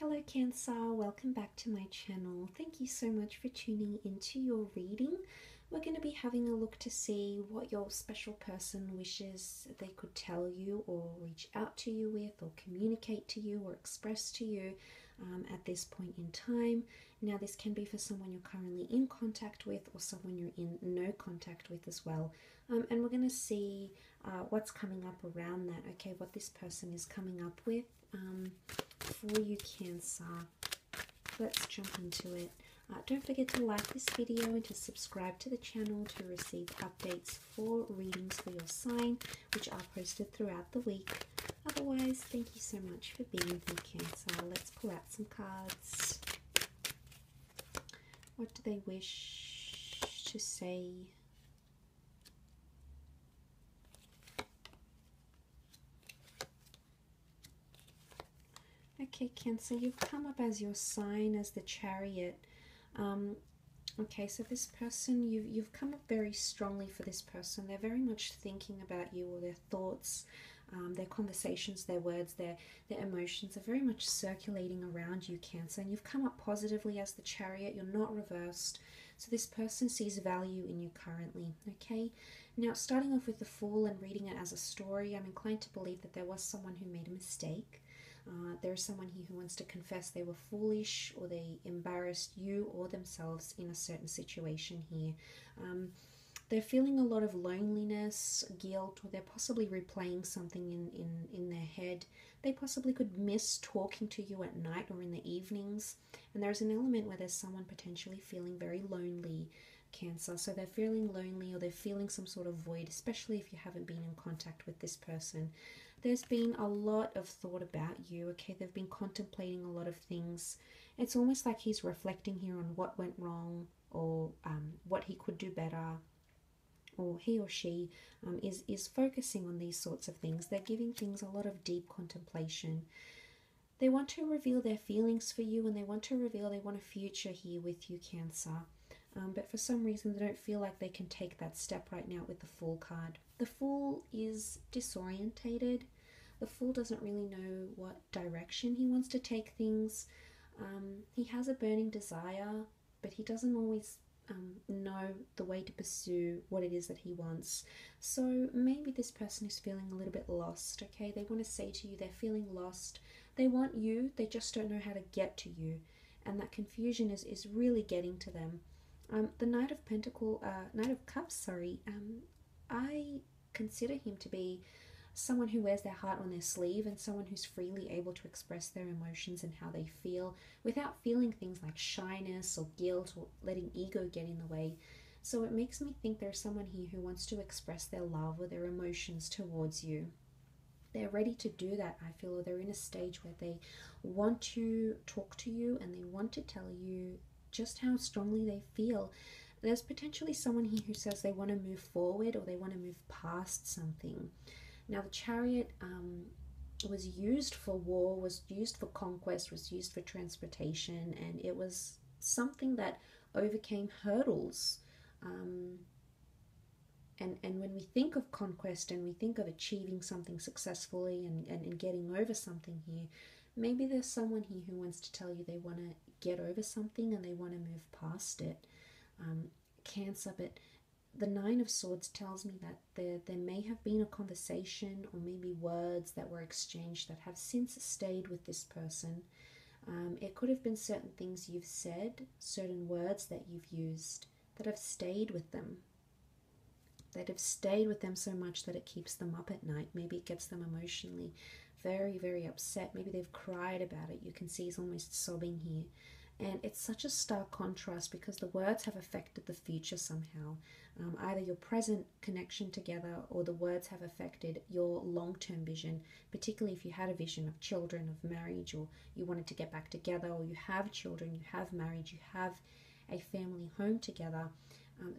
Hello Cancer, welcome back to my channel. Thank you so much for tuning into your reading. We're going to be having a look to see what your special person wishes they could tell you or reach out to you with or communicate to you or express to you at this point in time. Now this can be for someone you're currently in contact with or someone you're in no contact with as well. And we're going to see what's coming up around that, okay, what this person is coming up with. For you Cancer, let's jump into it. Don't forget to like this video and to subscribe to the channel to receive updates for readings for your sign, which are posted throughout the week. Otherwise, thank you so much for being with me Cancer. Let's pull out some cards. What do they wish to say? Okay, Cancer, you've come up as your sign as the Chariot. Okay, so this person, you've come up very strongly for this person. They're very much thinking about you, or their thoughts, their conversations, their words, their emotions are very much circulating around you, Cancer. And you've come up positively as the Chariot. You're not reversed. So this person sees value in you currently, okay? Now, starting off with the Fool and reading it as a story, I'm inclined to believe that there was someone who made a mistake. There is someone here who wants to confess they were foolish or they embarrassed you or themselves in a certain situation here. They're feeling a lot of loneliness, guilt, or they're possibly replaying something in their head. They possibly could miss talking to you at night or in the evenings. And there's an element where there's someone potentially feeling very lonely, Cancer. So they're feeling lonely or they're feeling some sort of void, especially if you haven't been in contact with this person. There's been a lot of thought about you, okay? They've been contemplating a lot of things. It's almost like he's reflecting here on what went wrong or what he could do better, or he or she is focusing on these sorts of things. They're giving things a lot of deep contemplation. They want to reveal their feelings for you, and they want a future here with you, Cancer. But for some reason they don't feel like they can take that step right now with the Fool card. The Fool is disorientated. The Fool doesn't really know what direction he wants to take things. He has a burning desire, but he doesn't always know the way to pursue what it is that he wants. So maybe this person is feeling a little bit lost, okay? They want to say to you they're feeling lost. They want you, they just don't know how to get to you. And that confusion is really getting to them. The Knight of Cups, I consider him to be someone who wears their heart on their sleeve and someone who's freely able to express their emotions and how they feel without feeling things like shyness or guilt or letting ego get in the way. So it makes me think there's someone here who wants to express their love or their emotions towards you. They're ready to do that, I feel, or they're in a stage where they want to talk to you and they want to tell you just how strongly they feel. There's potentially someone here who says they want to move forward or they want to move past something. Now the Chariot was used for war, was used for conquest, was used for transportation, and it was something that overcame hurdles. And when we think of conquest and we think of achieving something successfully and getting over something here, maybe there's someone here who wants to tell you they want to get over something and they want to move past it. Cancer, but the Nine of Swords tells me that there may have been a conversation or maybe words that were exchanged that have since stayed with this person. It could have been certain things you've said, certain words that you've used that have stayed with them. That have stayed with them so much that it keeps them up at night. Maybe it gets them emotionally very, very upset. Maybe they've cried about it. You can see he's almost sobbing here. And it's such a stark contrast because the words have affected the future somehow. Either your present connection together or the words have affected your long-term vision, particularly if you had a vision of children, of marriage, or you wanted to get back together, or you have children, you have marriage, you have a family home together.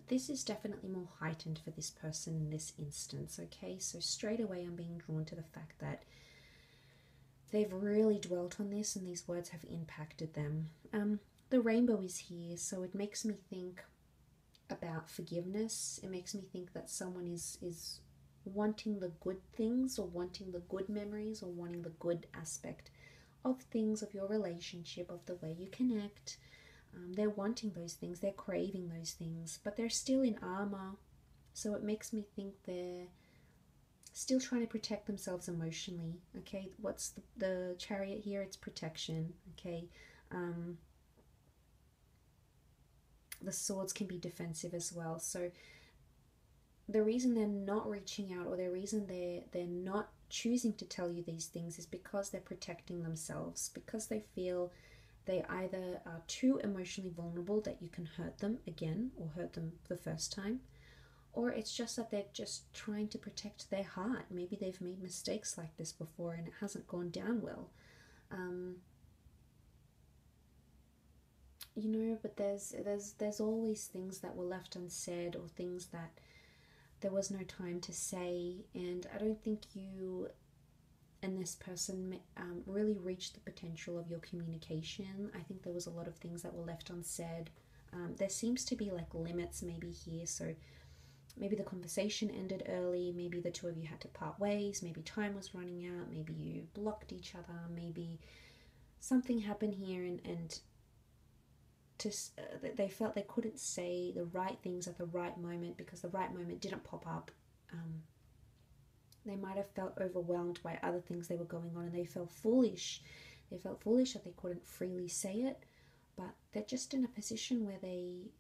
This is definitely more heightened for this person in this instance, okay? So straight away I'm being drawn to the fact that they've really dwelt on this and these words have impacted them. The rainbow is here, so it makes me think about forgiveness. It makes me think that someone is wanting the good things or wanting the good memories or wanting the good aspect of things, of your relationship, of the way you connect. They're wanting those things, they're craving those things, but they're still in armor. So it makes me think they're still trying to protect themselves emotionally. Okay, what's the Chariot here? It's protection. Okay, the swords can be defensive as well. So the reason they're not reaching out, or the reason they're not choosing to tell you these things, is because they're protecting themselves, because they feel they either are too emotionally vulnerable that you can hurt them again or hurt them the first time, or it's just that they're just trying to protect their heart. Maybe they've made mistakes like this before and it hasn't gone down well. But there's always things that were left unsaid, or things that there was no time to say, and I don't think you and this person really reached the potential of your communication. I think there was a lot of things that were left unsaid. There seems to be like limits maybe here, so maybe the conversation ended early, maybe the two of you had to part ways, maybe time was running out, maybe you blocked each other, maybe something happened here, and they felt they couldn't say the right things at the right moment because the right moment didn't pop up. They might have felt overwhelmed by other things they were going on, and they felt foolish. They felt foolish that they couldn't freely say it, but they're just in a position where they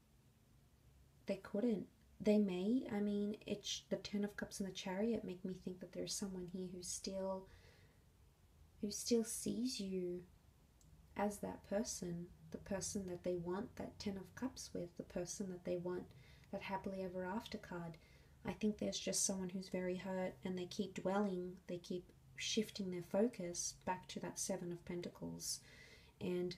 couldn't. They may. I mean, it's the Ten of Cups and the Chariot make me think that there's someone here who still sees you as that person, the person that they want that Ten of Cups with, the person that they want that happily ever after card. I think there's just someone who's very hurt, and they keep dwelling, they keep shifting their focus back to that Seven of Pentacles. And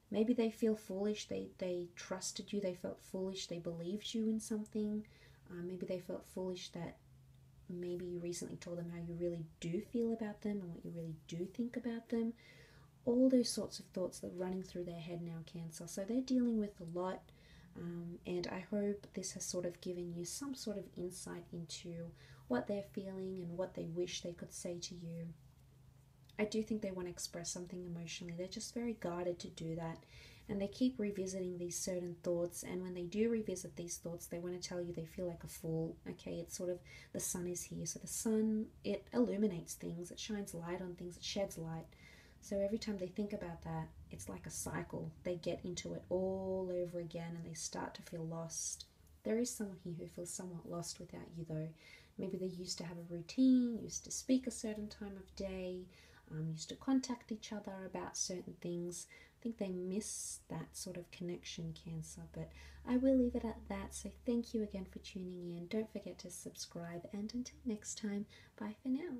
maybe they feel foolish, they trusted you, they felt foolish, they believed you in something. Maybe they felt foolish that maybe you recently told them how you really do feel about them and what you really do think about them. All those sorts of thoughts that are running through their head now, Cancer. So they're dealing with a lot. And I hope this has sort of given you some sort of insight into what they're feeling and what they wish they could say to you. I do think they want to express something emotionally. They're just very guided to do that. And they keep revisiting these certain thoughts. And when they do revisit these thoughts, they want to tell you they feel like a fool. Okay, it's sort of, the sun is here. So the sun, it illuminates things. It shines light on things. It sheds light. So every time they think about that, it's like a cycle. They get into it all over again and they start to feel lost. There is someone here who feels somewhat lost without you though. Maybe they used to have a routine, used to speak a certain time of day, used to contact each other about certain things. I think they miss that sort of connection, Cancer, but I will leave it at that. So thank you again for tuning in. Don't forget to subscribe, and until next time, bye for now.